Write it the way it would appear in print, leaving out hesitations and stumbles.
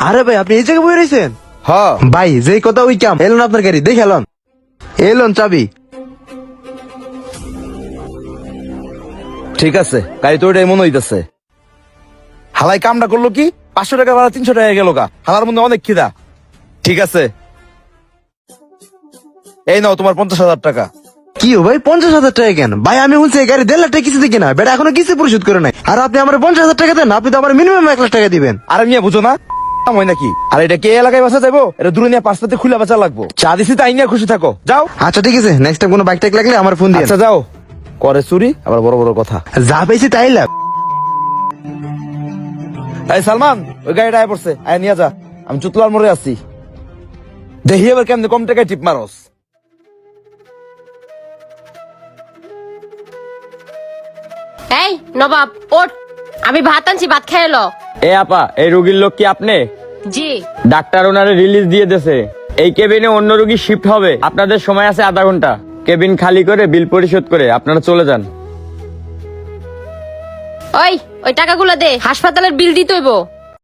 আরে ভাই আপনি এই জায়গায় বয়ে রয়েছেন? হ্যাঁ ভাই যেই কথা ওই কাম, এলন আপনার গাড়ি দেখে এলন। এলন চাবি। ঠিক আছে, গাড়ি তো ওইটাই মনে হইতেছে। হালাই কামটা করলো কি, 500 টাকা ভাড়া 300 টাকা গেল গা। হালার মধ্যে অনেক খিদা। ঠিক আছে, এই নাও তোমার 50,000 টাকা। কি ও ভাই 50,000 টাকা কেন? ভাই আমি বলছি এই গাড়ি 1.5 লাখ টাকা কিস্তি কিনা, বেটা এখনো কিস্তি পরিশোধ করে নাই, আর আপনি আমার 50,000 টাকা দেন? আপনি তো আমার মিনিমাম 1 লাখ টাকা দিবেন। আরে মিয়া বুঝো না হয় নাকি? আর এটা কে এলাকায় বাসা যাবো? এটা দূরে নিয়ে পাঁচটাতে খুলে বাঁচা লাগবো। চা দিছি তাই নিয়ে খুশি থাকো, যাও। আচ্ছা ঠিক আছে, নেক্সট টাইম কোনো বাইক টাইক লাগলে আমার ফোন দিন। আচ্ছা যাও। করে চুরি আবার বড় বড় কথা। যা পেয়েছি তাই লাভ। এই সালমান, ওই গাড়িটা আয় পড়ছে, আয় নিয়ে যা। আমি চুতলার মোড়ে আছি, দেখি এবার কেমনে কম টাকায় টিপ মারস। এই নবাব ওঠ, আমি ভাত আনছি, ভাত খেয়ে এলো। এ আপা, এই রোগীর লোক কি আপনি? জি। ডাক্তার ওনারে রিলিজ দিয়ে দেছে। এই কেবিনে অন্য রোগী শিফট হবে, আপনাদের সময় আছে আধা ঘন্টা। কেবিন খালি করে বিল পরিশোধ করে আপনারা চলে যান। ওই টাকাগুলো দে, হাসপাতালের বিল দিতে হইব।